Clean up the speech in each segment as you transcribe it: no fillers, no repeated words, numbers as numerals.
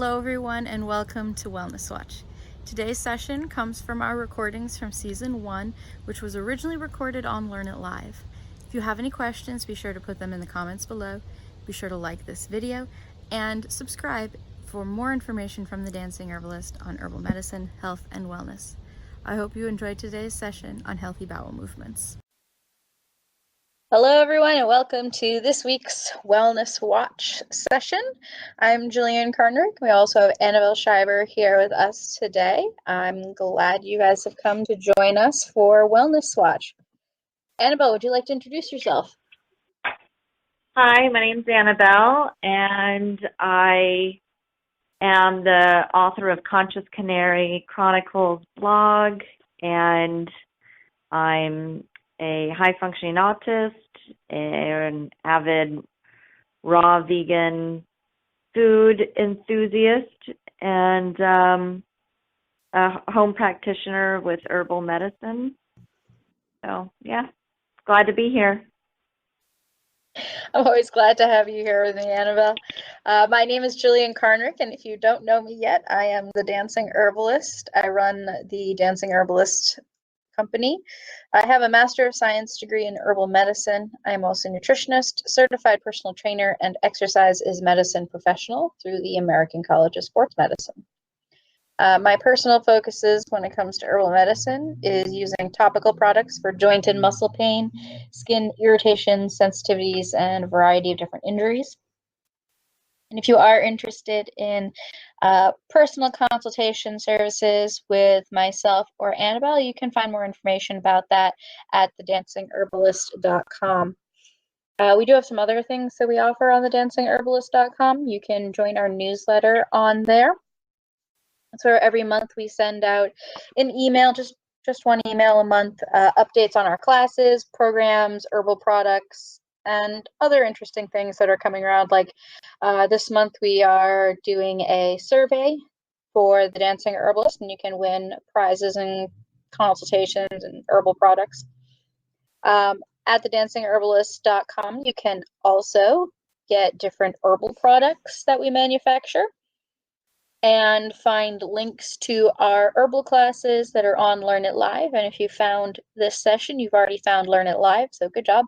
Hello everyone and welcome to Wellness Watch. Today's session comes from our recordings from Season 1, which was originally recorded on Learn It Live. If you have any questions, be sure to put them in the comments below. Be sure to like this video and subscribe for more information from the Dancing Herbalist on herbal medicine, health, and wellness. I hope you enjoyed today's session on Healthy Bowel Movements. Hello everyone and welcome to this week's Wellness Watch session. I'm Jillian Karnrick. We also have Annabelle Schreiber here with us today. I'm glad you guys have come to join us for Wellness Watch. Annabelle, would you like to introduce yourself? Hi, my name's Annabelle, and I am the author of Conscious Canary Chronicles blog, and I'm a high-functioning autist, an avid raw vegan food enthusiast, and a home practitioner with herbal medicine. So, yeah, glad to be here. I'm always glad to have you here with me, Annabelle. My name is Jillian Karnrick, and if you don't know me yet, I am the Dancing Herbalist. I run the Dancing Herbalist company. I have a Master of Science degree in herbal medicine. I am also a nutritionist, certified personal trainer, and exercise is medicine professional through the American College of Sports Medicine. My personal focuses when it comes to herbal medicine is using topical products for joint and muscle pain, skin irritations, sensitivities, and a variety of different injuries. And if you are interested in personal consultation services with myself or Annabelle, you can find more information about that at thedancingherbalist.com. We do have some other things that we offer on thedancingherbalist.com. You can join our newsletter on there. So every month we send out an email, just one email a month, updates on our classes, programs, herbal products, and other interesting things that are coming around. Like this month we are doing a survey for the Dancing Herbalist, and you can win prizes and consultations and herbal products. At thedancingherbalist.com, you can also get different herbal products that we manufacture and find links to our herbal classes that are on Learn It Live. And if you found this session, you've already found Learn It Live, so good job.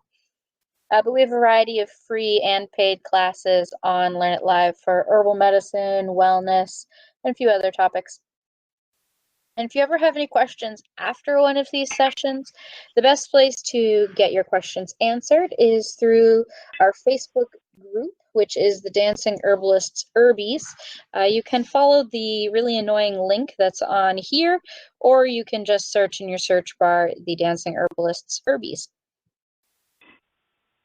But we have a variety of free and paid classes on Learn It Live for herbal medicine, wellness, and a few other topics. And if you ever have any questions after one of these sessions, the best place to get your questions answered is through our Facebook group, which is the Dancing Herbalists Herbies. You can follow the really annoying link that's on here, or you can just search in your search bar the Dancing Herbalists Herbies.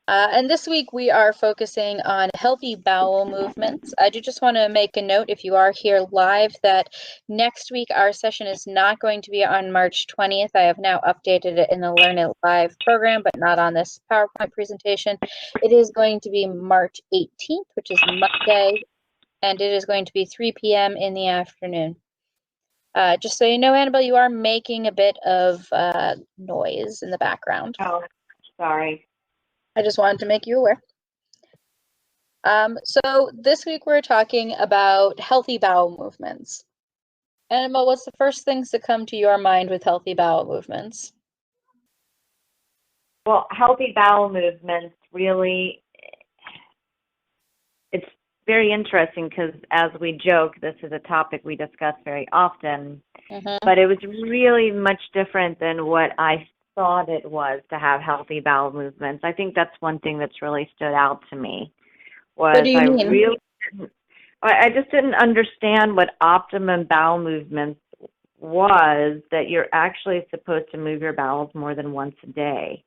And this week we are focusing on healthy bowel movements. I do just want to make a note, if you are here live, that next week our session is not going to be on March 20th. I have now updated it in the Learn It Live program, but not on this PowerPoint presentation. It is going to be March 18th, which is Monday, and it is going to be 3 p.m. in the afternoon. Just so you know, Annabelle, you are making a bit of noise in the background. Oh, sorry. I just wanted to make you aware. So this week we're talking about healthy bowel movements. Annabelle, what's the first things that come to your mind with healthy bowel movements? Well, healthy bowel movements really, it's very interesting because as we joke, this is a topic we discuss very often, but it was really much different than what I thought it was to have healthy bowel movements. I think that's one thing that's really stood out to me. What do you mean? I just didn't understand what optimum bowel movements was, that you're actually supposed to move your bowels more than once a day.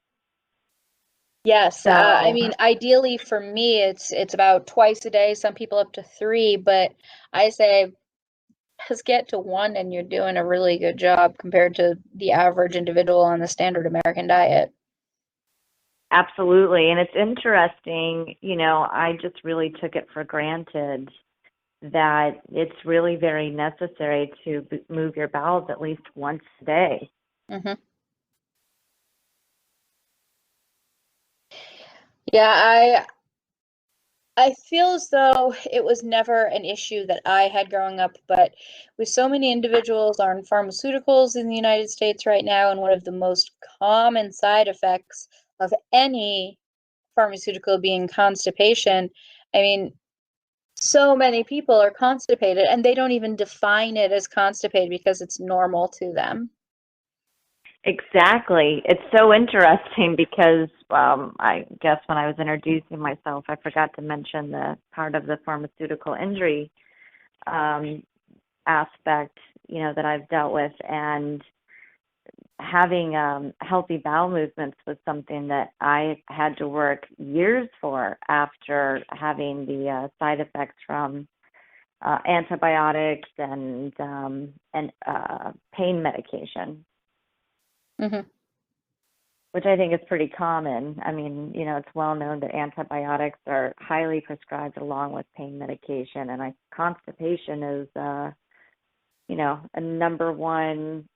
Yes, So, I mean, ideally for me, it's about twice a day, some people up to 3, but I say just get to 1 and you're doing a really good job compared to the average individual on the standard American diet. absolutely. And it's interesting, I just really took it for granted that it's really very necessary to move your bowels at least once a day. Yeah, I feel as though it was never an issue that I had growing up, but with so many individuals on pharmaceuticals in the United States right now, and one of the most common side effects of any pharmaceutical being constipation, I mean, so many people are constipated and they don't even define it as constipated because it's normal to them. Exactly. It's so interesting because I guess when I was introducing myself, I forgot to mention the part of the pharmaceutical injury um, aspect, that I've dealt with. And having healthy bowel movements was something that I had to work years for after having the side effects from antibiotics and pain medication, Hmm. which I think is pretty common. I mean, it's well known that antibiotics are highly prescribed along with pain medication, and constipation is, a number one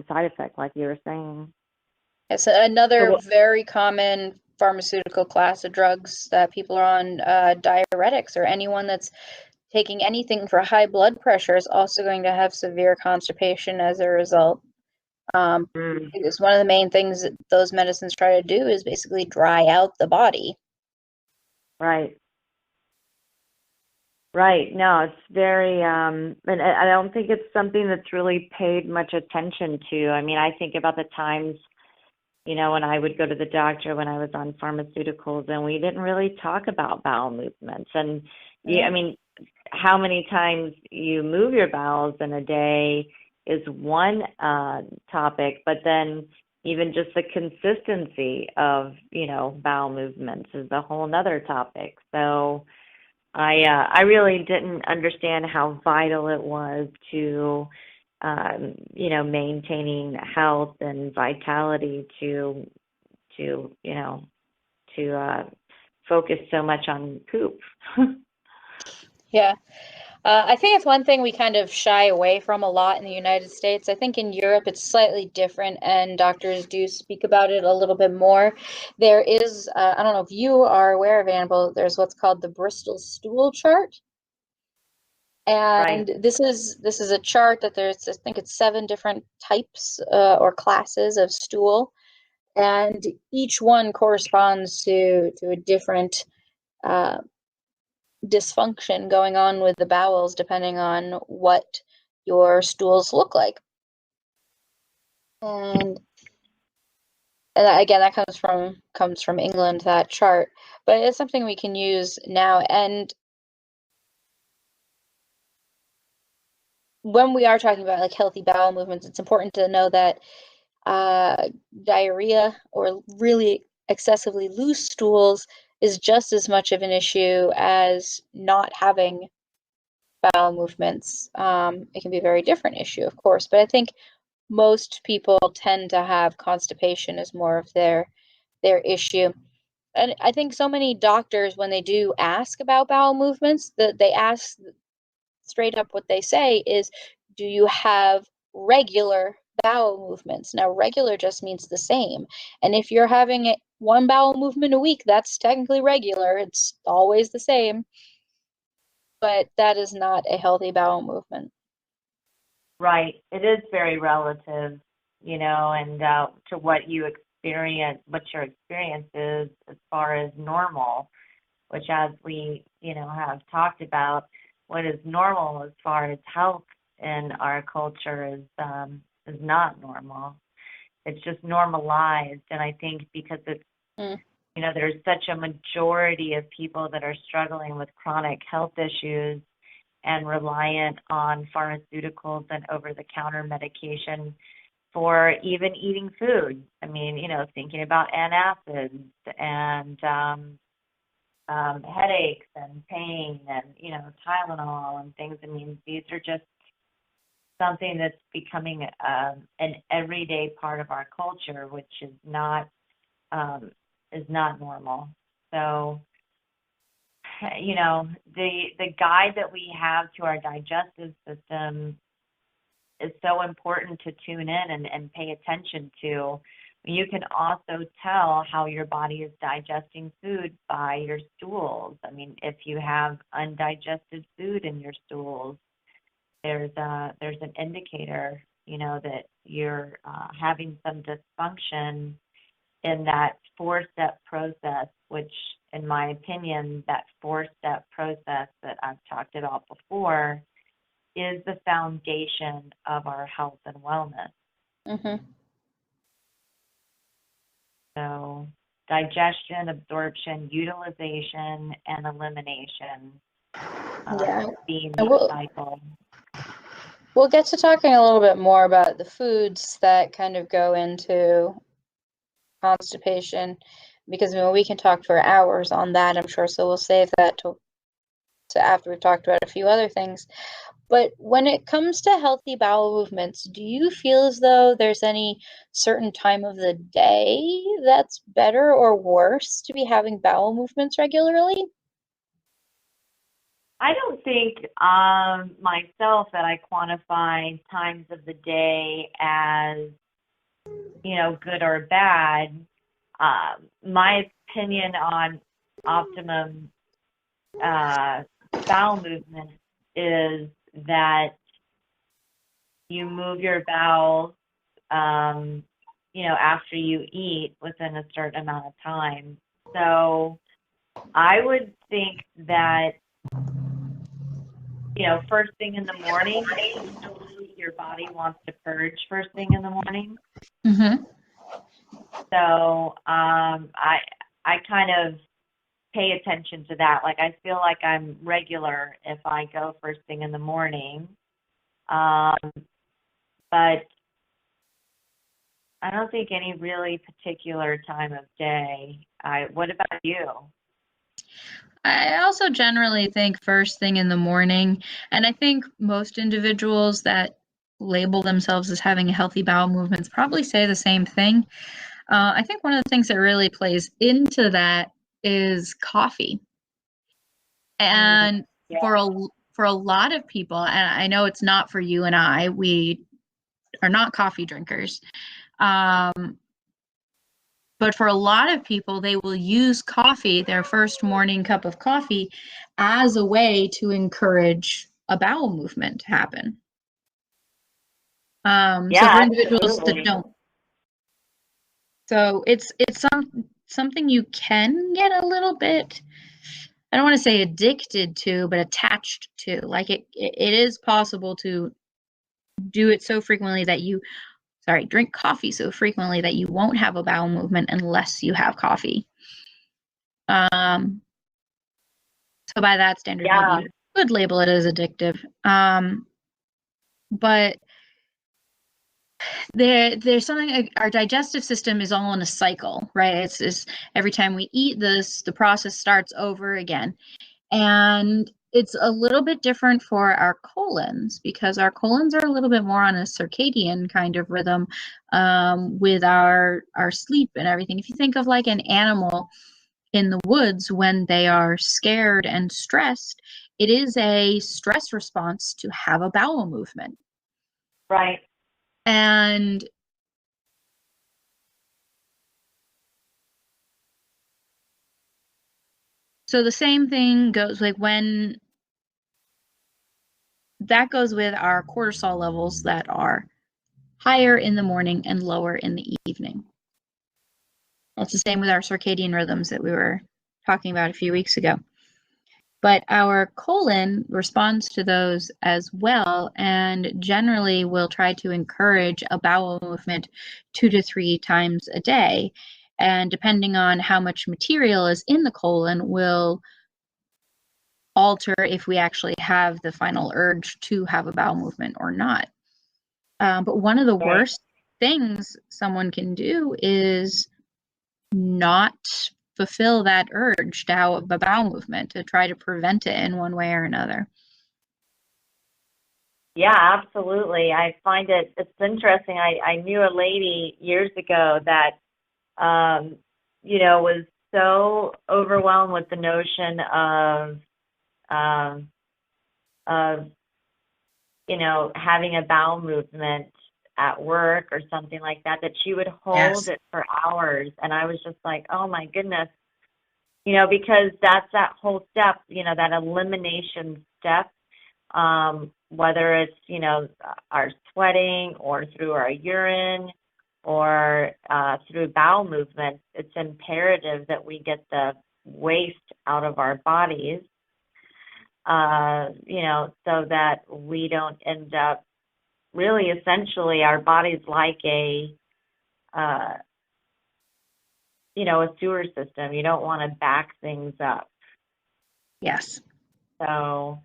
side effect, like you were saying. It's So, another very common pharmaceutical class of drugs that people are on, diuretics, or anyone that's taking anything for high blood pressure is also going to have severe constipation as a result. mm, Because one of the main things that those medicines try to do is basically dry out the body. right, right. No, it's very, and I don't think it's something that's really paid much attention to. I mean, I think about the times, when I would go to the doctor when I was on pharmaceuticals, and we didn't really talk about bowel movements. And yeah, I Mm. mean, how many times you move your bowels in a day is one topic, but then even just the consistency of, bowel movements is a whole nother topic. So I really didn't understand how vital it was to maintaining health and vitality to focus so much on poop. Yeah. I think it's one thing we kind of shy away from a lot in the United States. I think in Europe it's slightly different, and doctors do speak about it a little bit more. There is, I don't know if you are aware of, Annabelle, there's what's called the Bristol stool chart. Right. And this is a chart that there's, I think it's 7 different types, or classes of stool, and each one corresponds to a different uh, dysfunction going on with the bowels, depending on what your stools look like. And, again, that comes from England, that chart, but it's something we can use now. And when we are talking about like healthy bowel movements, it's important to know that uh, diarrhea or really excessively loose stools is just as much of an issue as not having bowel movements. It can be a very different issue, of course, but I think most people tend to have constipation as more of their issue. And I think so many doctors, when they do ask about bowel movements, that they ask straight up, what they say is, do you have regular bowel movements? Now, regular just means the same. And if you're having one bowel movement a week, that's technically regular. It's always the same, but that is not a healthy bowel movement. Right. It is very relative, and to what you experience, what your experience is as far as normal, which, as we, have talked about, what is normal as far as health in our culture is not normal. It's just normalized, and I think because it's, Mm. there's such a majority of people that are struggling with chronic health issues and reliant on pharmaceuticals and over-the-counter medication for even eating food. I mean, thinking about antacids and headaches and pain and, Tylenol and things. I mean, these are just something that's becoming an everyday part of our culture, which um, is not normal. So, the guide that we have to our digestive system is so important to tune in and pay attention to. You can also tell how your body is digesting food by your stools. I mean, if you have undigested food in your stools, there's an indicator, that you're having some dysfunction in that four-step process, which, in my opinion, that four-step process that I've talked about before is the foundation of our health and wellness. Mm-hmm. So digestion, absorption, utilization, and elimination Yeah. being And the cycle. we'll get to talking a little bit more about the foods that kind of go into constipation, because we can talk for hours on that, I'm sure. So we'll save that to after we've talked about a few other things. But when it comes to healthy bowel movements, do you feel as though there's any certain time of the day that's better or worse to be having bowel movements regularly? I don't think myself that I quantify times of the day as, good or bad. My opinion on optimum bowel movement is that you move your bowels, after you eat within a certain amount of time. So I would think that, first thing in the morning, your body wants to purge first thing in the morning. Mm-hmm. So I kind of pay attention to that. Like, I feel like I'm regular if I go first thing in the morning. But I don't think any really particular time of day. What about you? I also generally think first thing in the morning, and I think most individuals that label themselves as having a healthy bowel movements probably say the same thing. I think one of the things that really plays into that is coffee. And Yeah. for a lot of people, and I know it's not for you and I, we are not coffee drinkers. But for a lot of people, they will use coffee, their first morning cup of coffee, as a way to encourage a bowel movement to happen. So for Yeah, individuals that absolutely. don't, so it's something you can get a little bit, I don't want to say addicted to, but attached to. Like it is possible to do it so frequently that drink coffee so frequently that you won't have a bowel movement unless you have coffee. So by that standard, maybe Yeah. you could label it as addictive. But there's something, our digestive system is all in a cycle, right? It's every time we eat this, the process starts over again. And it's a little bit different for our colons, because our colons are a little bit more on a circadian kind of rhythm with our sleep and everything. If you think of like an animal in the woods when they are scared and stressed, it is a stress response to have a bowel movement. Right. And so the same thing goes like when that goes with our cortisol levels that are higher in the morning and lower in the evening. It's the same with our circadian rhythms that we were talking about a few weeks ago. But our colon responds to those as well, and generally will try to encourage a bowel movement 2 to 3 times a day. And depending on how much material is in the colon will alter if we actually have the final urge to have a bowel movement or not. But one of the worst things someone can do is not fulfill that urge to have a bowel movement, to try to prevent it in one way or another. Yeah, absolutely. I find it's interesting. I knew a lady years ago that, was so overwhelmed with the notion of, having a bowel movement at work or something like that, that she would hold Yes. it for hours. And I was just like, oh my goodness, you know, because that's that whole step, you know, that elimination step, whether it's, you know, our sweating or through our urine or through bowel movements, it's imperative that we get the waste out of our bodies, you know, so that we don't end up really essentially our body's like a, you know, a sewer system. You don't want to back things up. Yes. So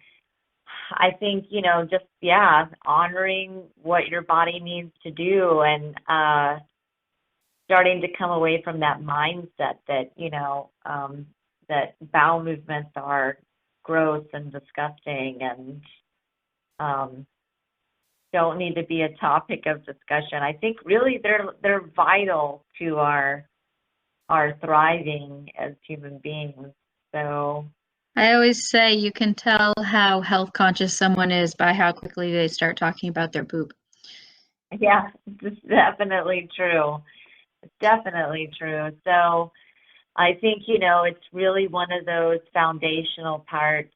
I think, you know, just, yeah, honoring what your body needs to do and starting to come away from that mindset that, you know, that bowel movements are gross and disgusting and don't need to be a topic of discussion. I think really they're vital to our thriving as human beings. So I always say you can tell how health conscious someone is by how quickly they start talking about their poop. yeah, it's definitely true. It's definitely true. So I think, you know, it's really one of those foundational parts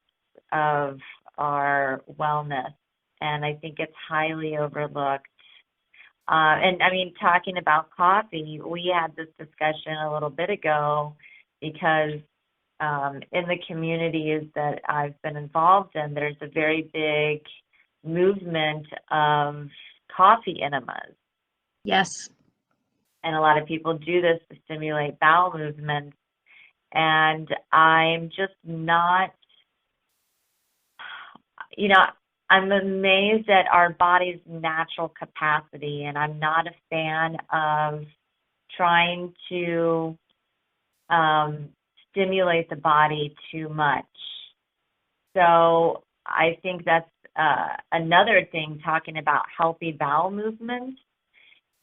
of our wellness. And I think it's highly overlooked. And I mean, talking about coffee, we had this discussion a little bit ago because in the communities that I've been involved in, there's a very big movement of coffee enemas. Yes. And a lot of people do this to stimulate bowel movements. And I'm just not, you know, I'm amazed at our body's natural capacity, and I'm not a fan of trying to stimulate the body too much. So I think that's another thing, talking about healthy bowel movements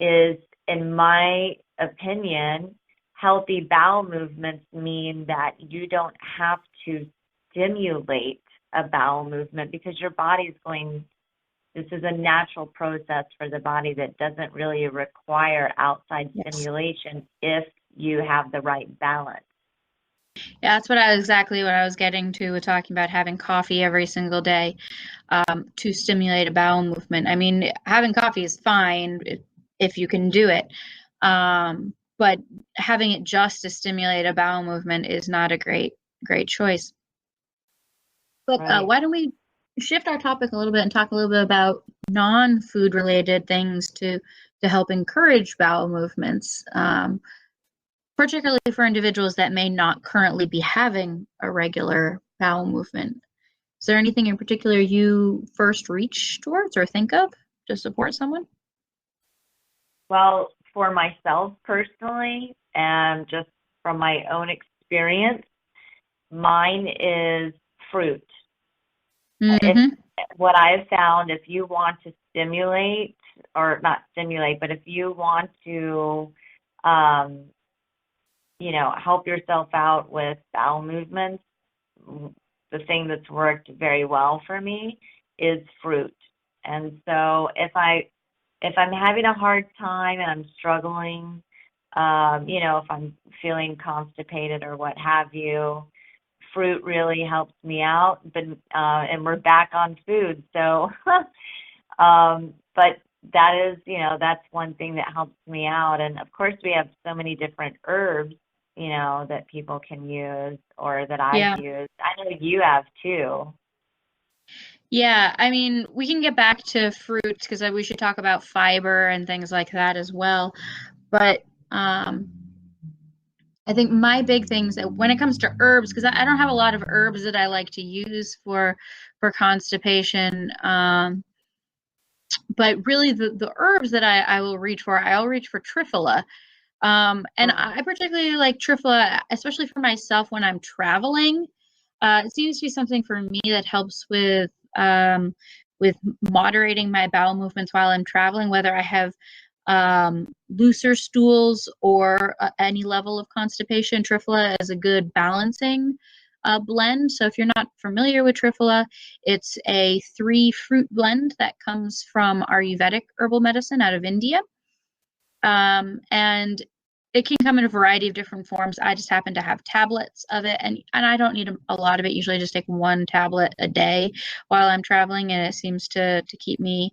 is, in my opinion, healthy bowel movements mean that you don't have to stimulate a bowel movement because your body's going, this is a natural process for the body that doesn't really require outside Yes. stimulation if you have the right balance. Yeah, that's exactly what I was getting to with talking about having coffee every single day to stimulate a bowel movement. I mean, having coffee is fine if you can do it, but having it just to stimulate a bowel movement is not a great choice. But Right. why don't we shift our topic a little bit and talk a little bit about non-food related things to help encourage bowel movements, particularly for individuals that may not currently be having a regular bowel movement. Is there anything in particular you first reach towards or think of to support someone? Well, for myself personally, and just from my own experience, mine is fruit. If Mm-hmm. what I've found, if you want to stimulate, or not stimulate, but if you want to, um, you know, help yourself out with bowel movements, the thing that's worked very well for me is fruit. And so if I'm having a hard time and I'm struggling, you know, if I'm feeling constipated or what have you, fruit really helps me out. But and we're back on food, so but that is, you know, that's one thing that helps me out. And of course, we have so many different herbs, you know, that people can use or that I've Yeah. used. I know you have too. Yeah, I mean, we can get back to fruits because we should talk about fiber and things like that as well. But I think my big things that when it comes to herbs, because I don't have a lot of herbs that I like to use for constipation, but really the herbs that I will reach for, I'll reach for triphala. And Mm. I particularly like triphala, especially for myself when I'm traveling. It seems to be something for me that helps with moderating my bowel movements while I'm traveling, whether I have looser stools or any level of constipation. Triphala is a good balancing blend. So if you're not familiar with Triphala, it's a 3-fruit blend that comes from Ayurvedic herbal medicine out of India. And it can come in a variety of different forms. I just happen to have tablets of it, and I don't need a lot of it. Usually I just take 1 tablet a day while I'm traveling, and it seems to keep me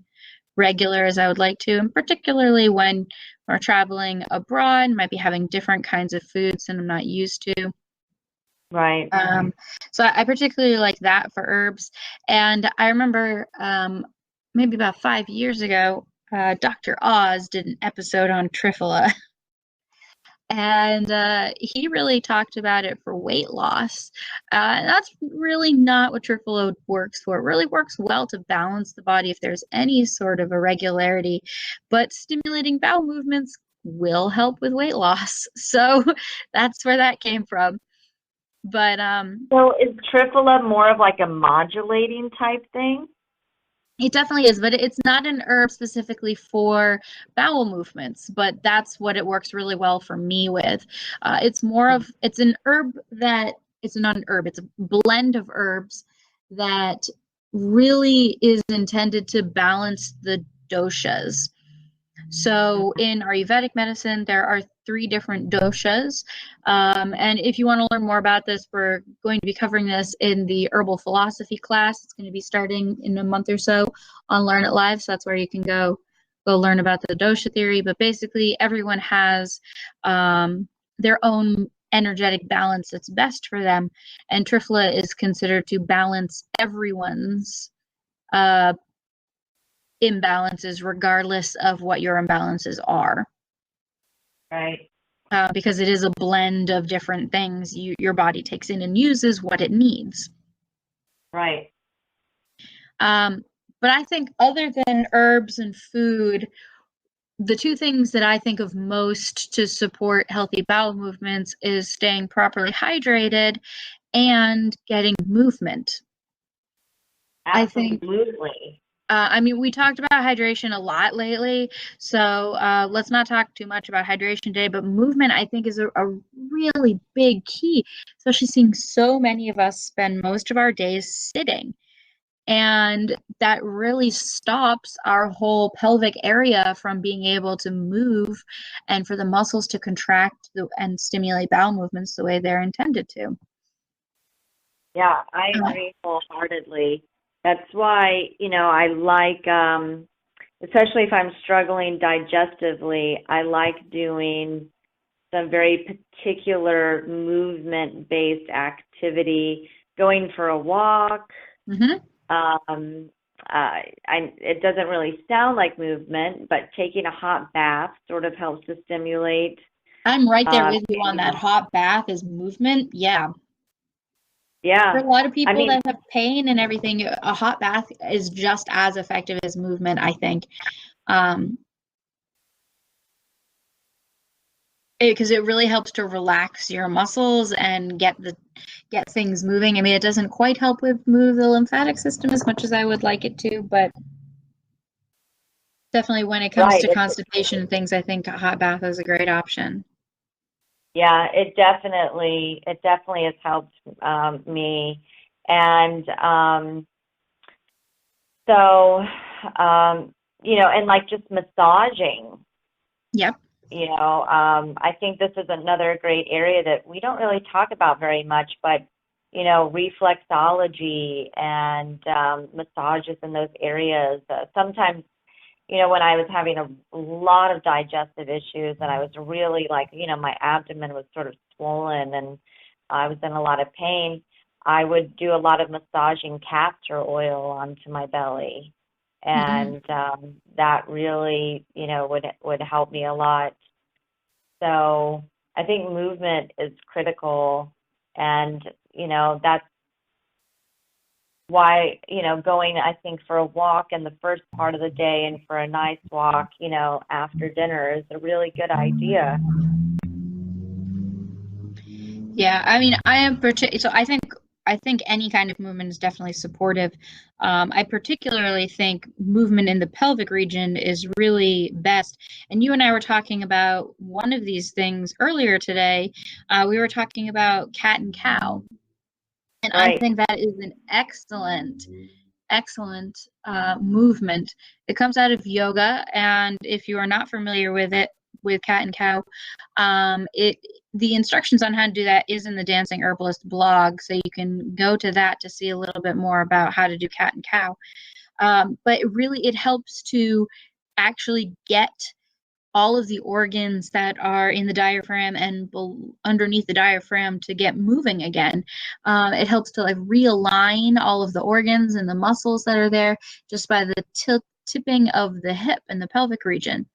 regular as I would like to, and particularly when we're traveling abroad, might be having different kinds of foods than I'm not used to. Right. So I particularly like that for herbs. And I remember maybe about 5 years ago, Dr. Oz did an episode on Triphala. And he really talked about it for weight loss. And that's really not what Triphala works for. It really works well to balance the body if there's any sort of irregularity, but stimulating bowel movements will help with weight loss. So that's where that came from. But So is Triphala more of like a modulating type thing? it definitely is, but it's not an herb specifically for bowel movements, but that's what it works really well for me with. It's an herb that, it's not an herb, it's a blend of herbs that really is intended to balance the doshas. So in Ayurvedic medicine, there are 3 different doshas. And if you want to learn more about this, we're going to be covering this in the herbal philosophy class. It's going to be starting in a month or so on Learn It Live. So that's where you can go learn about the dosha theory. But basically, everyone has their own energetic balance that's best for them. And Triphala is considered to balance everyone's imbalances regardless of what your imbalances are. Right. Because it is a blend of different things your body takes in and uses what it needs. Right. But I think other than herbs and food, the 2 things that I think of most to support healthy bowel movements is staying properly hydrated and getting movement. Absolutely. I mean, we talked about hydration a lot lately, so let's not talk too much about hydration today, but movement, I think, is a really big key, especially seeing so many of us spend most of our days sitting. And that really stops our whole pelvic area from being able to move and for the muscles to contract and stimulate bowel movements the way they're intended to. Yeah, I agree wholeheartedly. That's why, I like, especially if I'm struggling digestively, I like doing some very particular movement-based activity, going for a walk. It doesn't really sound like movement, but taking a hot bath sort of helps to stimulate. I'm right there with you on that. Hot bath is movement. Yeah. Yeah. For a lot of people that have pain and everything, a hot bath is just as effective as movement, I think. Because it really helps to relax your muscles and get things moving. I mean, it doesn't quite help move the lymphatic system as much as I would like it to, but definitely when it comes to constipation and things, I think a hot bath is a great option. Yeah, it definitely has helped me, and so and like just massaging. Yep. I think this is another great area that we don't really talk about very much, but reflexology and massages in those areas. Sometimes, when I was having a lot of digestive issues and I was really like, my abdomen was sort of swollen and I was in a lot of pain, I would do a lot of massaging castor oil onto my belly. And that really, would help me a lot. So I think movement is critical, and that's why going, I think, for a walk in the first part of the day and for a nice walk after dinner is a really good idea. Yeah, I mean, so I think any kind of movement is definitely supportive. I particularly think movement in the pelvic region is really best. And you and I were talking about one of these things earlier today. We were talking about cat and cow. And I Right. think that is an excellent movement. It comes out of yoga, and if you are not familiar with it, with cat and cow, it the instructions on how to do that is in the Dancing Herbalist blog, so you can go to that to see a little bit more about how to do cat and cow. But it helps to actually get all of the organs that are in the diaphragm and underneath the diaphragm to get moving again. It helps to like realign all of the organs and the muscles that are there just by the tipping of the hip and the pelvic region.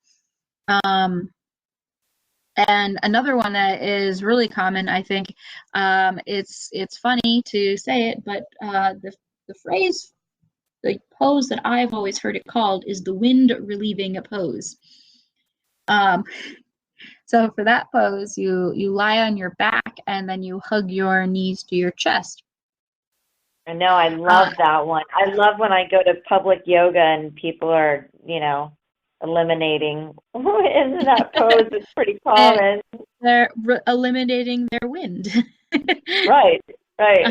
And another one that is really common, I think, it's funny to say it, but the phrase, the pose that I've always heard it called is the wind relieving pose. So for that pose, you lie on your back and then you hug your knees to your chest. I know, I love that one. I love when I go to public yoga and people are, eliminating into that pose. It's pretty common. They're eliminating their wind. Right, right.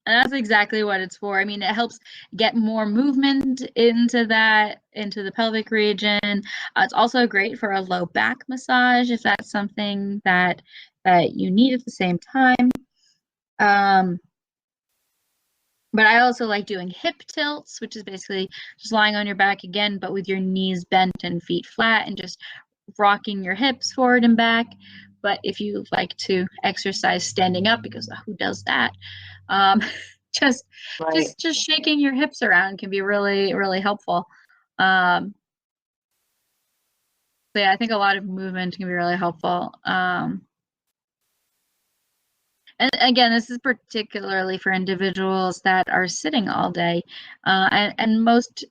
And that's exactly what it's for. I mean, it helps get more movement into the pelvic region. It's also great for a low back massage if that's something that you need at the same time. But I also like doing hip tilts, which is basically just lying on your back again, but with your knees bent and feet flat and just rocking your hips forward and back. But if you like to exercise standing up, because who does that? Just Right. just shaking your hips around can be really, really helpful. So yeah, I think a lot of movement can be really helpful. And again, this is particularly for individuals that are sitting all day, and most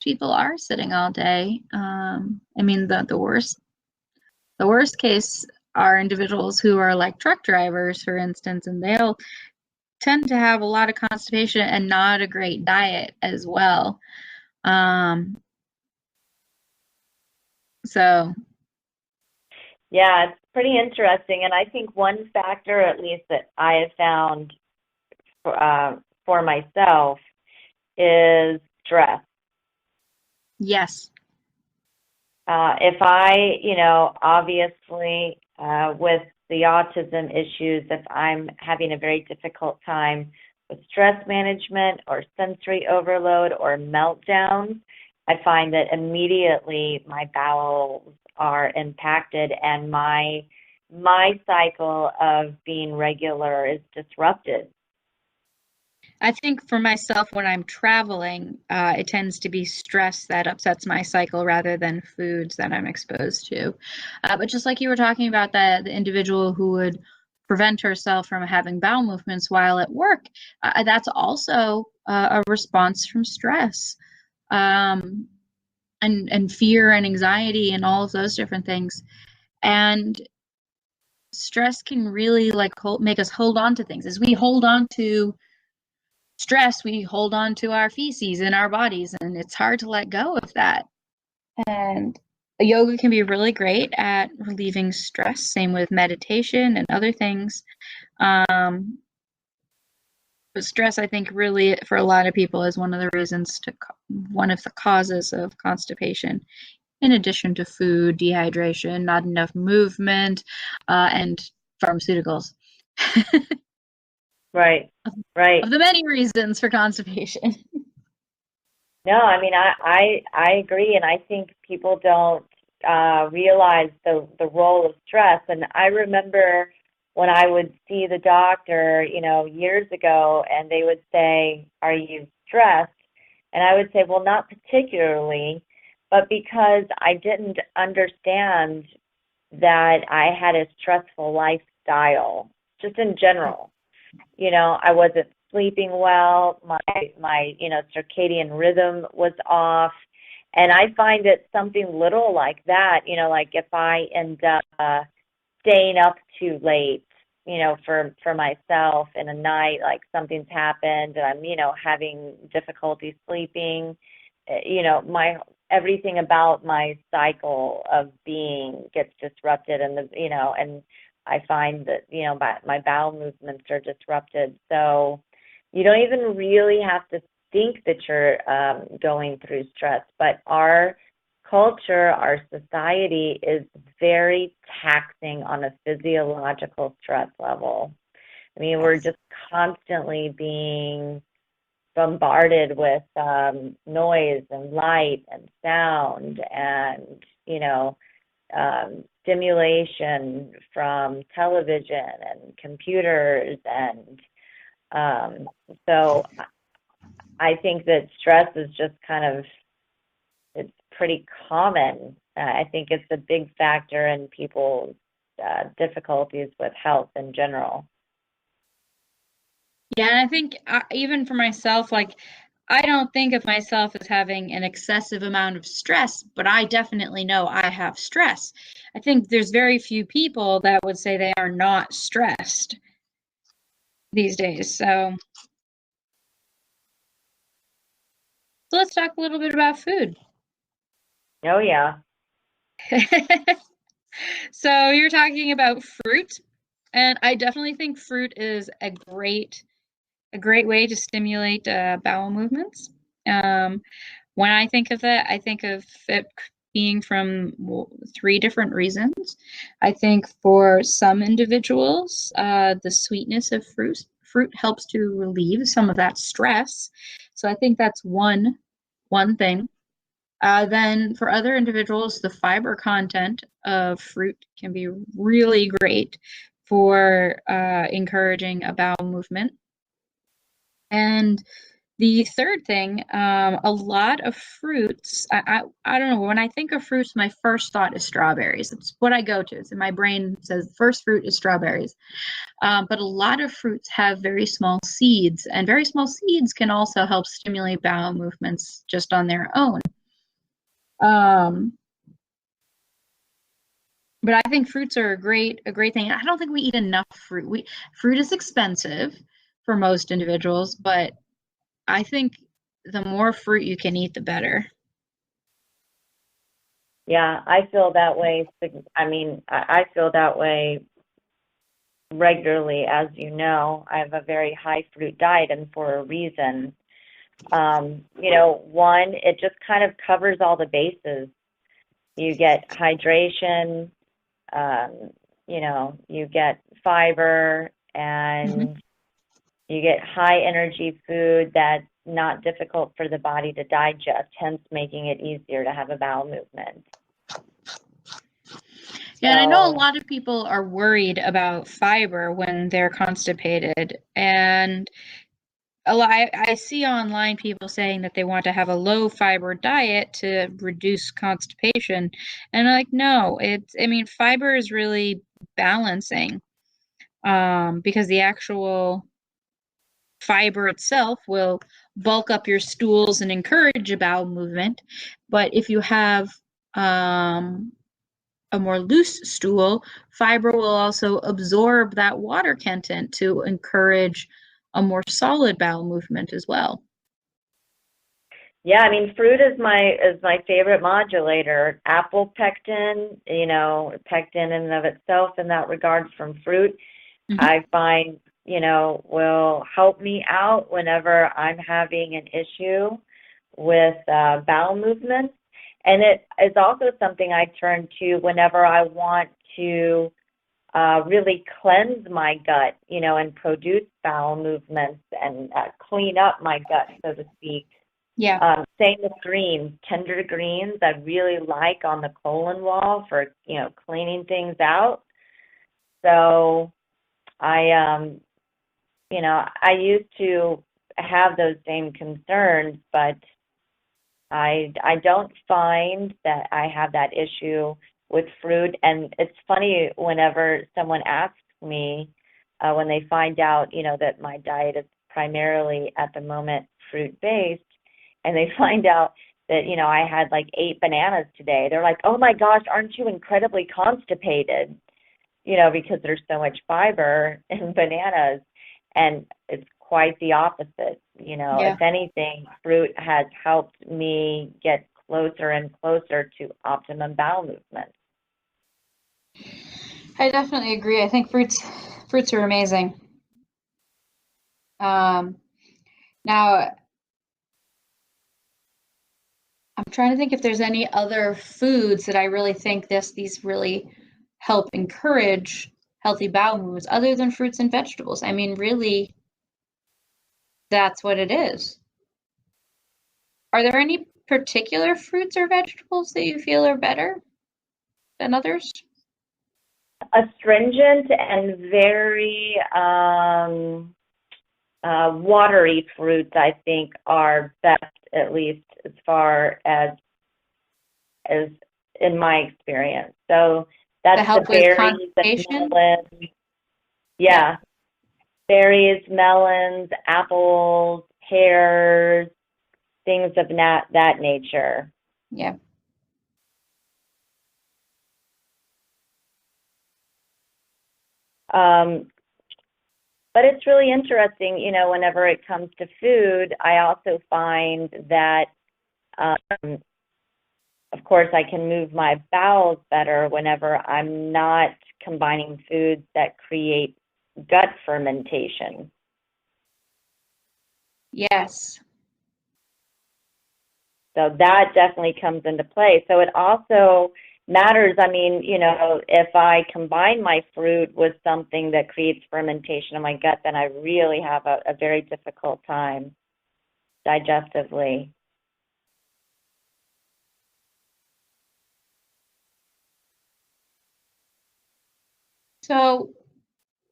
people are sitting all day. I mean, the worst case are individuals who are like truck drivers, for instance, and they'll tend to have a lot of constipation and not a great diet as well. So Yeah, it's pretty interesting. And I think one factor, at least that I have found for myself, is stress. yes, If I, obviously with the autism issues, if I'm having a very difficult time with stress management or sensory overload or meltdowns, I find that immediately my bowels are impacted and my cycle of being regular is disrupted. I think for myself, when I'm traveling, it tends to be stress that upsets my cycle rather than foods that I'm exposed to. But just like you were talking about the individual who would prevent herself from having bowel movements while at work, that's also a response from stress, um, and fear and anxiety and all of those different things. And stress can really make us hold on to things. As we hold on to stress, we hold on to our feces in our bodies, and it's hard to let go of that. And yoga can be really great at relieving stress, same with meditation and other things. But stress, I think, really for a lot of people is one of the causes of constipation, in addition to food, dehydration, not enough movement, and pharmaceuticals. Right, right. Of the many reasons for constipation. No, I mean I agree, and I think people don't realize the role of stress. And I remember when I would see the doctor, years ago, and they would say, "Are you stressed?" And I would say, "Well, not particularly," but because I didn't understand that I had a stressful lifestyle, just in general. I wasn't sleeping well. My circadian rhythm was off. And I find it something little like that, like if I end up staying up too late, for myself in a night, like something's happened and I'm, having difficulty sleeping, my everything about my cycle of being gets disrupted, and and I find that, my bowel movements are disrupted. So you don't even really have to think that you're going through stress, but our culture, our society is very taxing on a physiological stress level. I mean, we're Yes. just constantly being bombarded with noise and light and sound and, stimulation from television and computers. And so I think that stress is just kind of, it's pretty common. I think it's a big factor in people's difficulties with health in general. Yeah, and I think even for myself, like I don't think of myself as having an excessive amount of stress, but I definitely know I have stress. I think there's very few people that would say they are not stressed these days. So let's talk a little bit about food. Oh, yeah. So you're talking about fruit, and I definitely think fruit is a great way to stimulate bowel movements. Um, when I think of that, I think of it being from three different reasons. I think for some individuals, the sweetness of fruit helps to relieve some of that stress. So I think that's one thing. Then for other individuals, the fiber content of fruit can be really great for encouraging a bowel movement. And the third thing, a lot of fruits, I don't know, when I think of fruits, my first thought is strawberries. It's what I go to. It's in my brain says the first fruit is strawberries. But a lot of fruits have very small seeds, and very small seeds can also help stimulate bowel movements just on their own. Um, but I think fruits are a great thing. I don't think we eat enough fruit. Fruit is expensive for most individuals, but I think the more fruit you can eat, the better. Yeah, I feel that way. I mean, I feel that way regularly, as you know. I have a very high fruit diet, and for a reason. One, it just kind of covers all the bases. You get hydration, you get fiber, Mhm. and you get high energy food that's not difficult for the body to digest, hence making it easier to have a bowel movement. Yeah, and I know a So, lot of people are worried about fiber when they're constipated. And I see online people saying that they want to have a low fiber diet to reduce constipation. And I'm like, no, I mean, fiber is really balancing, because the actual fiber itself will bulk up your stools and encourage a bowel movement. But if you have um, a more loose stool, fiber will also absorb that water content to encourage a more solid bowel movement as well. yeah, I mean, fruit is my favorite modulator. Apple pectin, pectin in and of itself in that regard from fruit, Mm-hmm. I find, will help me out whenever I'm having an issue with bowel movements. And it is also something I turn to whenever I want to really cleanse my gut, and produce bowel movements and clean up my gut, so to speak. Yeah. Same with greens, tender greens I really like on the colon wall for, cleaning things out. So I, I used to have those same concerns, but I don't find that I have that issue with fruit. And it's funny whenever someone asks me, when they find out, that my diet is primarily at the moment fruit based, and they find out that, I had like 8 bananas today. They're like, "Oh my gosh, aren't you incredibly constipated?" Because there's so much fiber in bananas. And it's quite the opposite. Yeah. If anything, fruit has helped me get closer and closer to optimum bowel movement. I definitely agree. I think fruits are amazing. Um, Now I'm trying to think if there's any other foods that I really think these really help encourage healthy bowel movements other than fruits and vegetables. I mean, really, that's what it is. Are there any particular fruits or vegetables that you feel are better than others? Astringent and very watery fruits, I think, are best, at least as far as in my experience. So To that's the help with berries and constipation? melons. Yeah, Yeah, berries, melons, apples, pears, things of that nature. yeah. Um, but it's really interesting, whenever it comes to food, I also find that, um, of course, I can move my bowels better whenever I'm not combining foods that create gut fermentation. Yes. So that definitely comes into play. So it also matters. I mean, if I combine my fruit with something that creates fermentation in my gut, then I really have a very difficult time digestively. So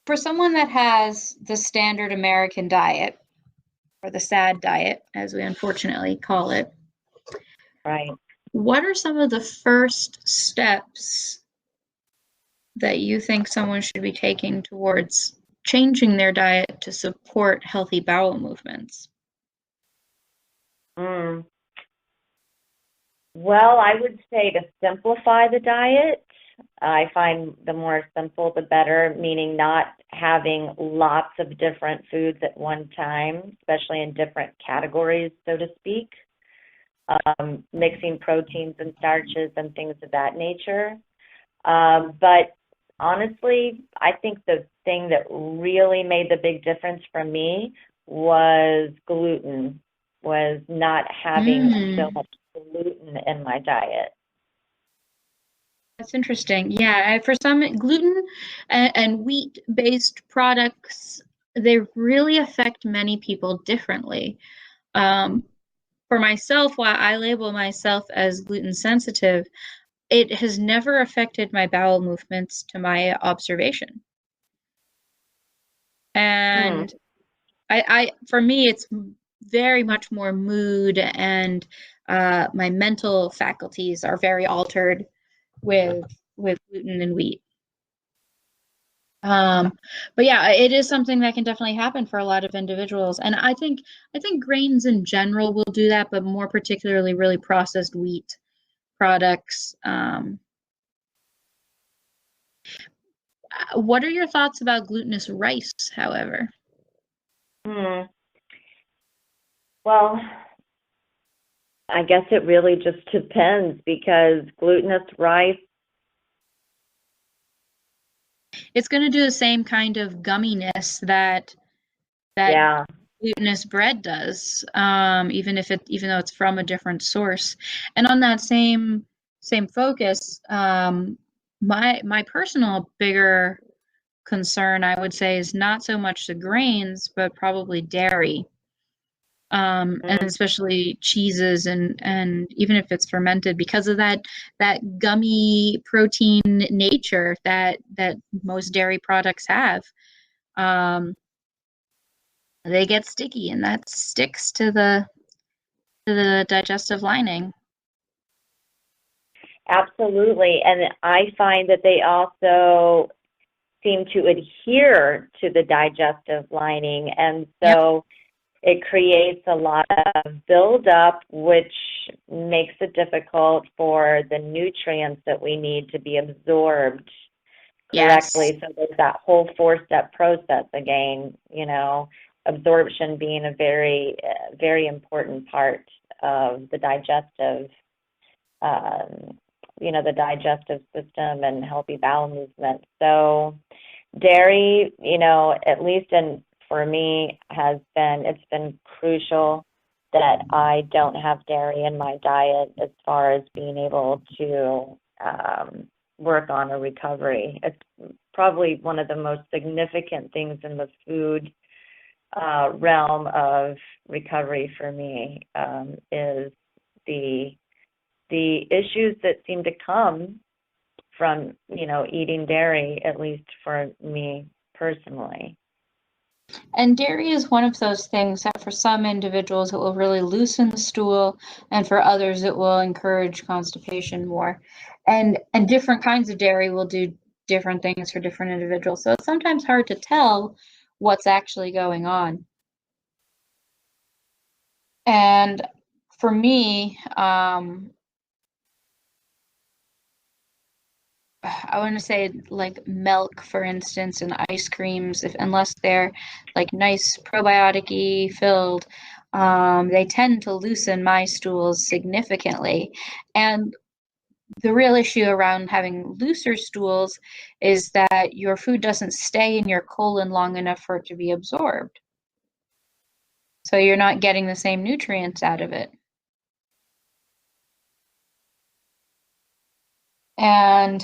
for someone that has the standard American diet, or the SAD diet, as we unfortunately call it, Right. what are some of the first steps that you think someone should be taking towards changing their diet to support healthy bowel movements? Mm. Well, I would say to simplify the diet. I find the more simple, the better, meaning not having lots of different foods at one time, especially in different categories, so to speak. Mixing proteins and starches and things of that nature. But honestly, I think the thing that really made the big difference for me was gluten, was not having so Mm, much gluten in my diet. that's interesting. Yeah, for some, gluten and wheat-based products, they really affect many people differently. Um, for myself, while I label myself as gluten sensitive, it has never affected my bowel movements to my observation. Hmm. And for me, it's very much more mood and my mental faculties are very altered with gluten and wheat. But yeah, it is something that can definitely happen for a lot of individuals, and I think grains in general will do that, but more particularly really processed wheat products. What are your thoughts about glutinous rice, however? Hmm. Well, I guess it really just depends because glutinous rice, It's going to do the same kind of gumminess that yeah. glutinous bread does, even though it's from a different source. And on that same focus, my personal bigger concern, I would say, is not so much the grains, but probably dairy. And Mm. especially cheeses and even if it's fermented because of that gummy protein nature that most dairy products have. Um, they get sticky and that sticks to the digestive lining. Absolutely. And I find that they also seem to adhere to the digestive lining. And Yep. so it creates a lot of buildup, which makes it difficult for the nutrients that we need to be absorbed Yes. correctly. So there's that whole four-step process again, absorption being a very, very important part of the digestive um, the digestive system and healthy bowel movement. So dairy, at least for me, it's been crucial that I don't have dairy in my diet as far as being able to work on a recovery. It's probably one of the most significant things in the food realm of recovery for me, is the issues that seem to come from eating dairy, at least for me personally. And dairy is one of those things that for some individuals it will really loosen the stool, and for others it will encourage constipation more. And different kinds of dairy will do different things for different individuals. So it's sometimes hard to tell what's actually going on. And for me, I want to say like milk, for instance, and ice creams, unless they're like nice probiotic-y filled, they tend to loosen my stools significantly. And the real issue around having looser stools is that your food doesn't stay in your colon long enough for it to be absorbed. So you're not getting the same nutrients out of it. And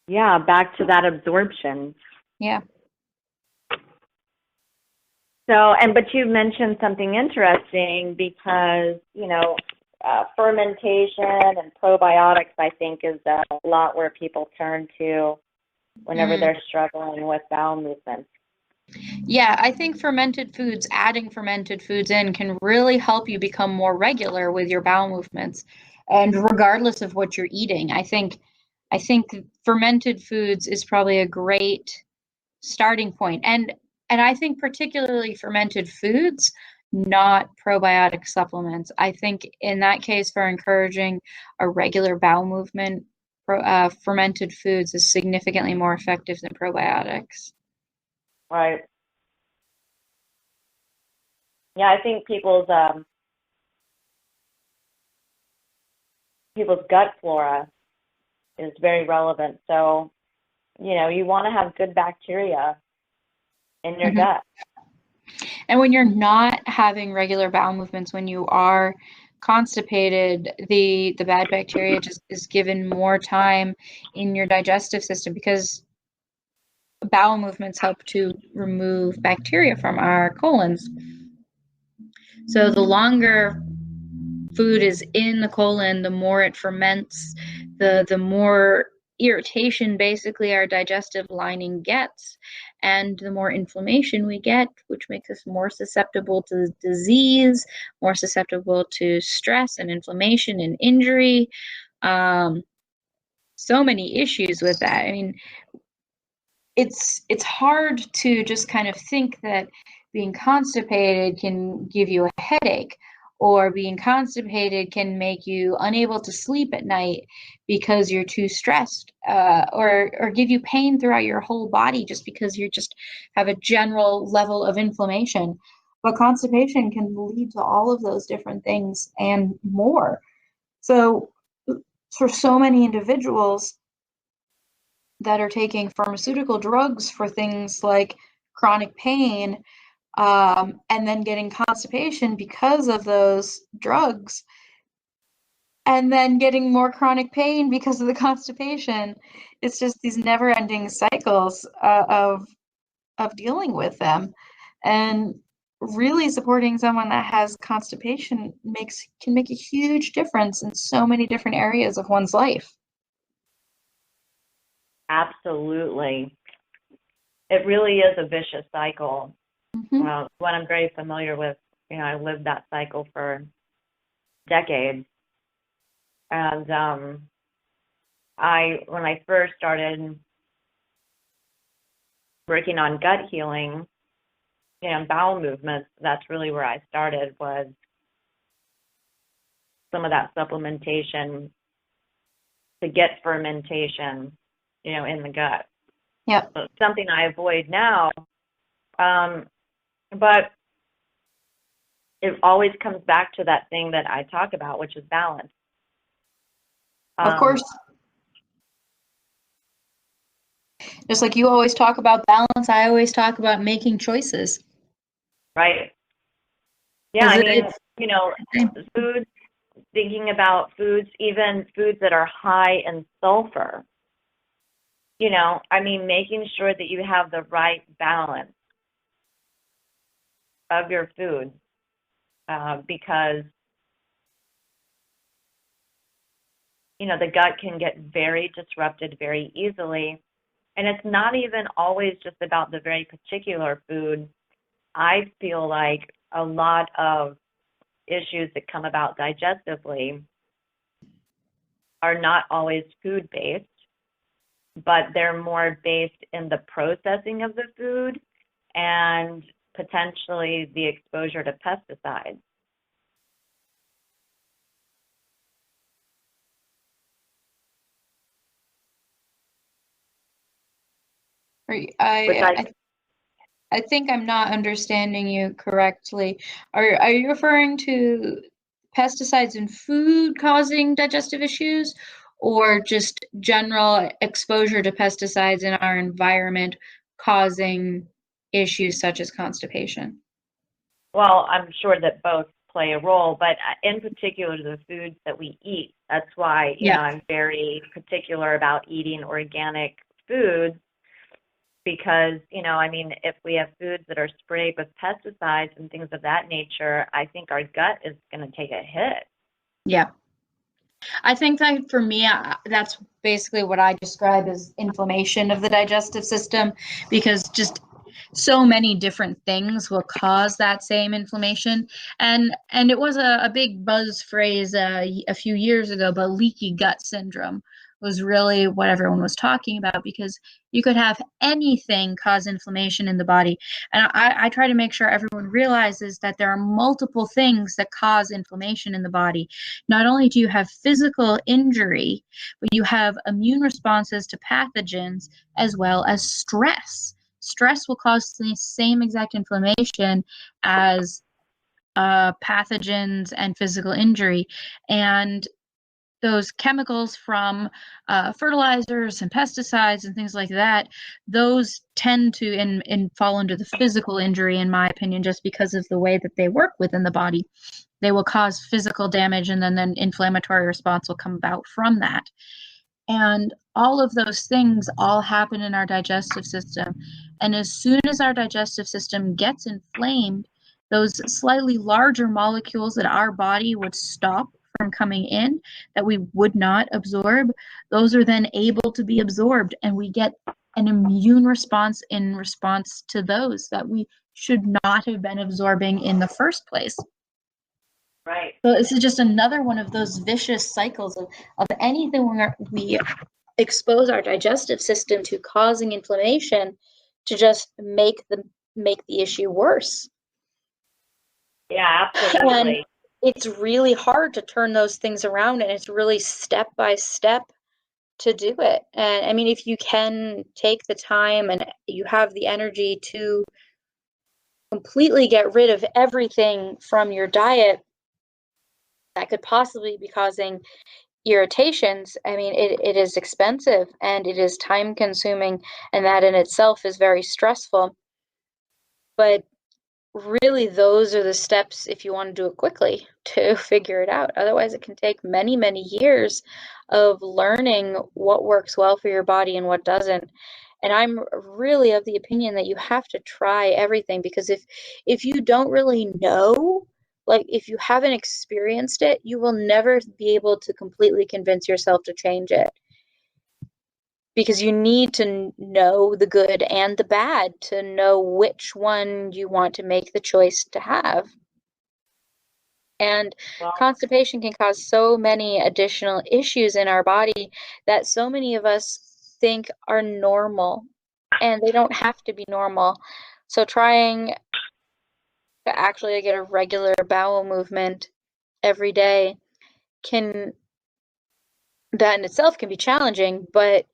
yeah, back to that absorption. yeah. So, but you mentioned something interesting because, fermentation and probiotics, I think, is a lot where people turn to whenever they're struggling with bowel movements. Yeah, I think adding fermented foods in can really help you become more regular with your bowel movements. And regardless of what you're eating, I think fermented foods is probably a great starting point. And I think particularly fermented foods, not probiotic supplements. I think in that case, for encouraging a regular bowel movement, fermented foods is significantly more effective than probiotics. Right. Yeah, I think people's gut flora is very relevant. So, you want to have good bacteria in your gut. And when you're not having regular bowel movements, when you are constipated, the bad bacteria just is given more time in your digestive system, because bowel movements help to remove bacteria from our colons. So the longer food is in the colon, the more it ferments, the more irritation basically our digestive lining gets, and the more inflammation we get, which makes us more susceptible to disease, more susceptible to stress and inflammation and injury. So many issues with that. I mean, it's hard to just kind of think that being constipated can give you a headache, or being constipated can make you unable to sleep at night because you're too stressed, or give you pain throughout your whole body just because you just have a general level of inflammation. But constipation can lead to all of those different things and more. So for so many individuals that are taking pharmaceutical drugs for things like chronic pain, and then getting constipation because of those drugs, and then getting more chronic pain because of the constipation. It's just these never-ending cycles of dealing with them. And really supporting someone that has constipation can make a huge difference in so many different areas of one's life. Absolutely. It really is a vicious cycle. Mm-hmm. What I'm very familiar with, I lived that cycle for decades. And when I first started working on gut healing and bowel movements, that's really where I started, was some of that supplementation to get fermentation, in the gut. Yeah. So it's something I avoid now. But it always comes back to that thing that I talk about, which is balance. Of course. Just like you always talk about balance, I always talk about making choices. Right. Yeah, I mean, you know, foods, thinking about foods, even foods that are high in sulfur, you know, I mean, making sure that you have the right balance of your food, because, you know, the gut can get very disrupted very easily. And it's not even always just about the very particular food. I feel like a lot of issues that come about digestively are not always food-based, but they're more based in the processing of the food and potentially the exposure to pesticides. I think I'm not understanding you correctly. Are you referring to pesticides in food causing digestive issues, or just general exposure to pesticides in our environment causing issues such as constipation? Well, I'm sure that both play a role, but in particular the foods that we eat. That's why, you know, Yeah. I'm very particular about eating organic foods because, you know, I mean, if we have foods that are sprayed with pesticides and things of that nature, I think our gut is going to take a hit. Yeah. I think that for me, that's basically what I describe as inflammation of the digestive system, because just so many different things will cause that same inflammation. And it was a big buzz phrase a few years ago, but leaky gut syndrome was really what everyone was talking about, because you could have anything cause inflammation in the body. And I try to make sure everyone realizes that there are multiple things that cause inflammation in the body. Not only do you have physical injury, but you have immune responses to pathogens as well as stress. Stress will cause the same exact inflammation as pathogens and physical injury. And those chemicals from fertilizers and pesticides and things like that, those tend to fall under the physical injury, in my opinion, just because of the way that they work within the body. They will cause physical damage, and then an inflammatory response will come about from that. And all of those things all happen in our digestive system. And as soon as our digestive system gets inflamed, those slightly larger molecules that our body would stop from coming in, that we would not absorb, those are then able to be absorbed. And we get an immune response in response to those that we should not have been absorbing in the first place. Right. So this is just another one of those vicious cycles of anything where we expose our digestive system to causing inflammation to just make the issue worse. Yeah, absolutely. And it's really hard to turn those things around, and it's really step by step to do it. And I mean, if you can take the time and you have the energy to completely get rid of everything from your diet that could possibly be causing irritations, I mean, it is expensive and it is time consuming, and that in itself is very stressful. But really, those are the steps if you want to do it quickly to figure it out. Otherwise, it can take many, many years of learning what works well for your body and what doesn't. And I'm really of the opinion that you have to try everything, because if you don't really know, like if you haven't experienced it, you will never be able to completely convince yourself to change it, because you need to know the good and the bad to know which one you want to make the choice to have. And Well, constipation can cause so many additional issues in our body that so many of us think are normal, and they don't have to be normal. So trying to actually get a regular bowel movement every day can, that in itself can be challenging, but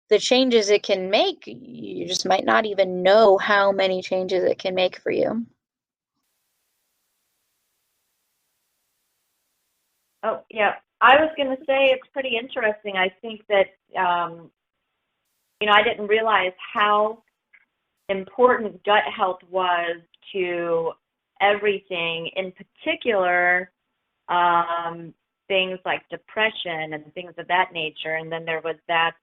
the changes it can make, you just might not even know how many changes it can make for you. Oh, yeah. I was going to say it's pretty interesting. I think that, I didn't realize how important gut health was to everything, in particular, things like depression and things of that nature. And then there was that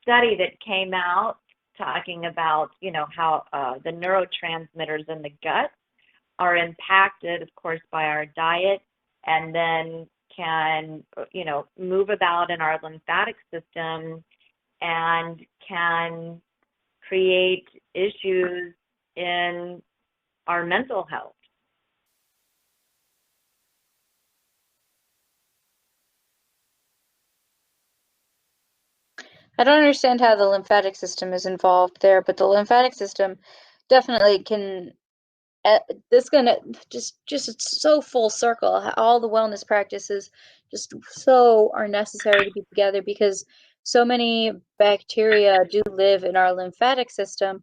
study that came out talking about, how the neurotransmitters in the gut are impacted, of course, by our diet, and then can, move about in our lymphatic system and can create issues in our mental health. I don't understand how the lymphatic system is involved there, but the lymphatic system definitely can. This gonna just it's so full circle. All the wellness practices just so are necessary to be together because so many bacteria do live in our lymphatic system,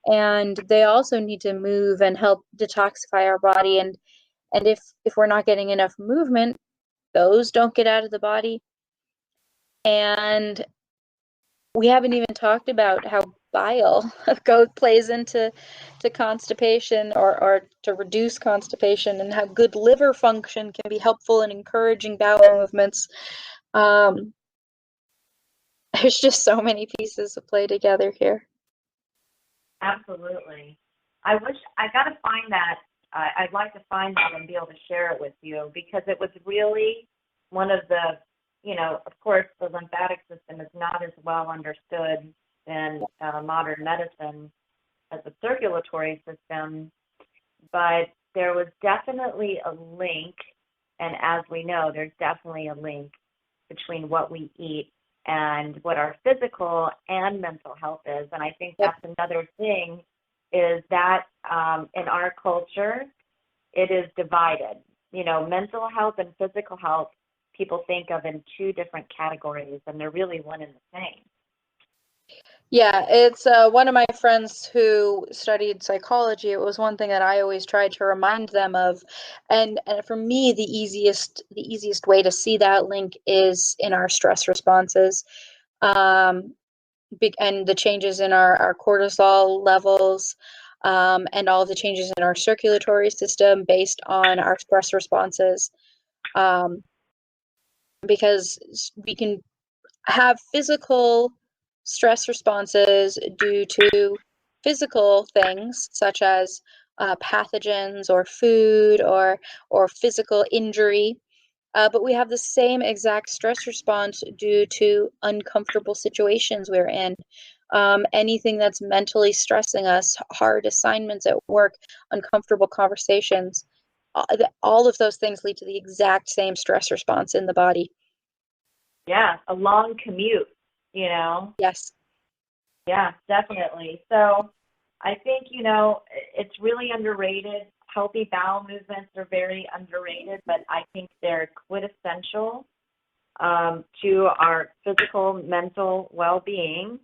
and they also need to move and help detoxify our body. And if we're not getting enough movement, those don't get out of the body. And we haven't even talked about how bile plays into constipation or to reduce constipation, and how good liver function can be helpful in encouraging bowel movements. Um, there's just so many pieces to play together here. Absolutely. I wish I got to find that. I'd like to find that and be able to share it with you because it was really one of the, of course, the lymphatic system is not as well understood in modern medicine as the circulatory system, but there was definitely a link, and as we know, there's definitely a link between what we eat and what our physical and mental health is. And I think Yep. that's another thing is that in our culture, it is divided. Mental health and physical health, people think of in two different categories, and they're really one and the same. Yeah, it's one of my friends who studied psychology. It was one thing that I always tried to remind them of, and for me, the easiest way to see that link is in our stress responses, um, and the changes in our cortisol levels, and all the changes in our circulatory system based on our stress responses, um, because we can have physical stress responses due to physical things such as pathogens or food or physical injury, but we have the same exact stress response due to uncomfortable situations we're in. Anything that's mentally stressing us, hard assignments at work, uncomfortable conversations, all of those things lead to the exact same stress response in the body. Yeah, a long commute. Yes. Yeah, definitely. So I think, it's really underrated. Healthy bowel movements are very underrated, but I think they're quintessential to our physical, mental well-being.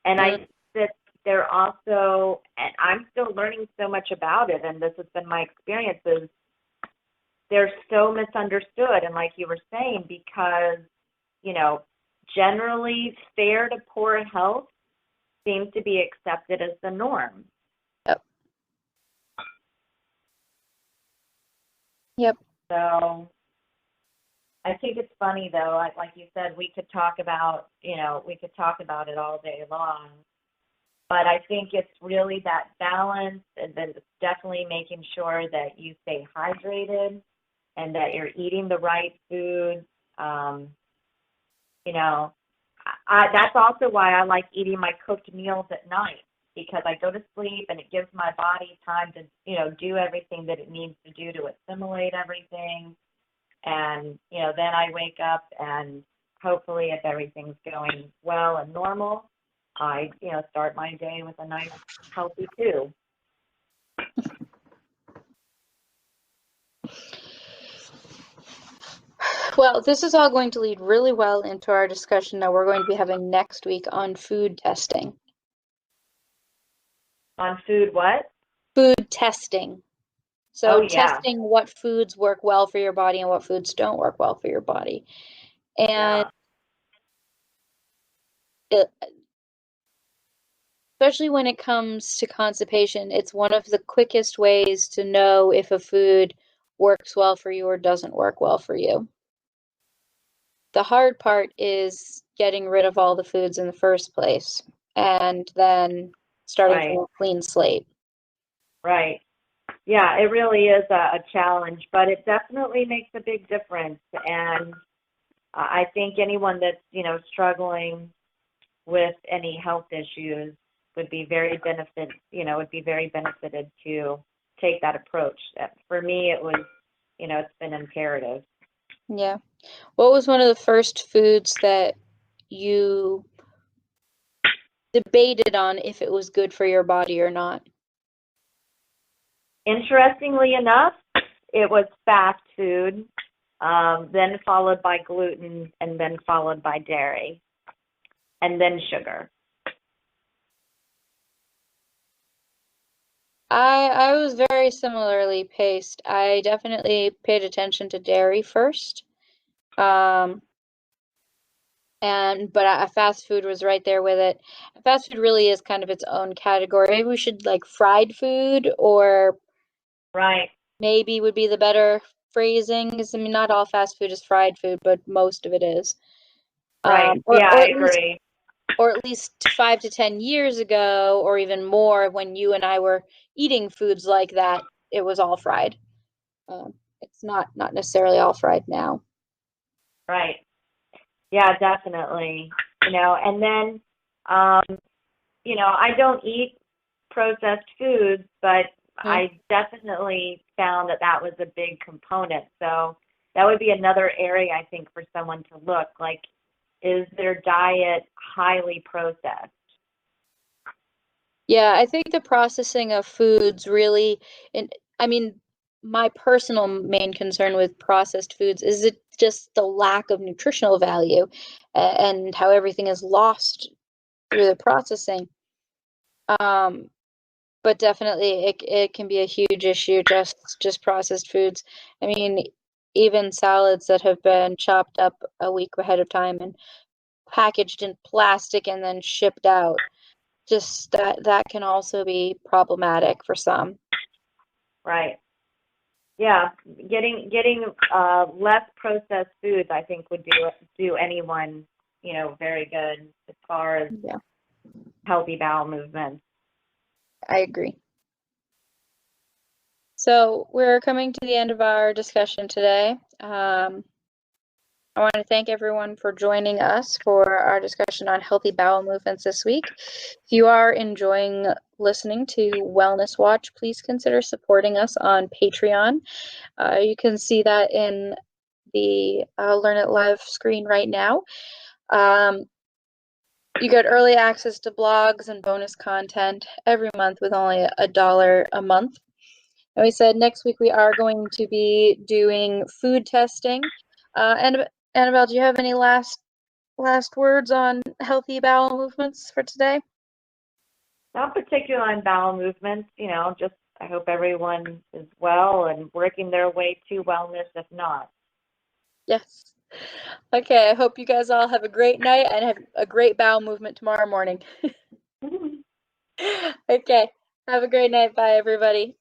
And I think that they're also, and I'm still learning so much about it, and this has been my experiences, they're so misunderstood. And like you were saying, because, generally fair to poor health seems to be accepted as the norm. Yep. Yep. So I think it's funny though, like you said, we could talk about, it all day long. But I think it's really that balance, and then it's definitely making sure that you stay hydrated and that you're eating the right food. You know, that's also why I like eating my cooked meals at night, because I go to sleep and it gives my body time to, do everything that it needs to do to assimilate everything. And, then I wake up and hopefully if everything's going well and normal, I, start my day with a nice healthy too. Well, this is all going to lead really well into our discussion that we're going to be having next week on food testing. On food what? Food testing. So testing what foods work well for your body and what foods don't work well for your body. And especially when it comes to constipation, it's one of the quickest ways to know if a food works well for you or doesn't work well for you. The hard part is getting rid of all the foods in the first place and then starting from a clean slate. Right. Yeah, it really is a challenge, but it definitely makes a big difference. And I think anyone that's, struggling with any health issues would be very benefited to take that approach. For me, it was, it's been imperative. Yeah. What was one of the first foods that you debated on if it was good for your body or not? Interestingly enough, it was fast food, then followed by gluten, and then followed by dairy, and then sugar. I was very similarly paced. I definitely paid attention to dairy first. But fast food was right there with it. Fast food really is kind of its own category. Maybe we should like fried food, or maybe would be the better phrasing. Because I mean, not all fast food is fried food, but most of it is. I agree. Or at least 5 to 10 years ago, or even more, when you and I were eating foods like that, it was all fried. It's not necessarily all fried now. Right. Yeah, definitely. And then, I don't eat processed foods, but I definitely found that was a big component. So that would be another area, I think, for someone to look, like, is their diet highly processed? Yeah, I think the processing of foods really, I mean, my personal main concern with processed foods is it just the lack of nutritional value and how everything is lost through the processing. But definitely it can be a huge issue, just processed foods. I mean, even salads that have been chopped up a week ahead of time and packaged in plastic and then shipped out. Just that can also be problematic for some. Right. Yeah, getting less processed foods, I think, would do anyone, very good as far as healthy bowel movements. I agree. So we're coming to the end of our discussion today. I want to thank everyone for joining us for our discussion on healthy bowel movements this week. If you are enjoying listening to Wellness Watch, please consider supporting us on Patreon. You can see that in the Learn It Live screen right now. You get early access to blogs and bonus content every month with only $1 a month. And we said next week we are going to be doing food testing. And Annabelle, do you have any last words on healthy bowel movements for today? Not particular on bowel movements, just I hope everyone is well and working their way to wellness if not. Yes. Okay, I hope you guys all have a great night and have a great bowel movement tomorrow morning. Okay, have a great night. Bye, everybody.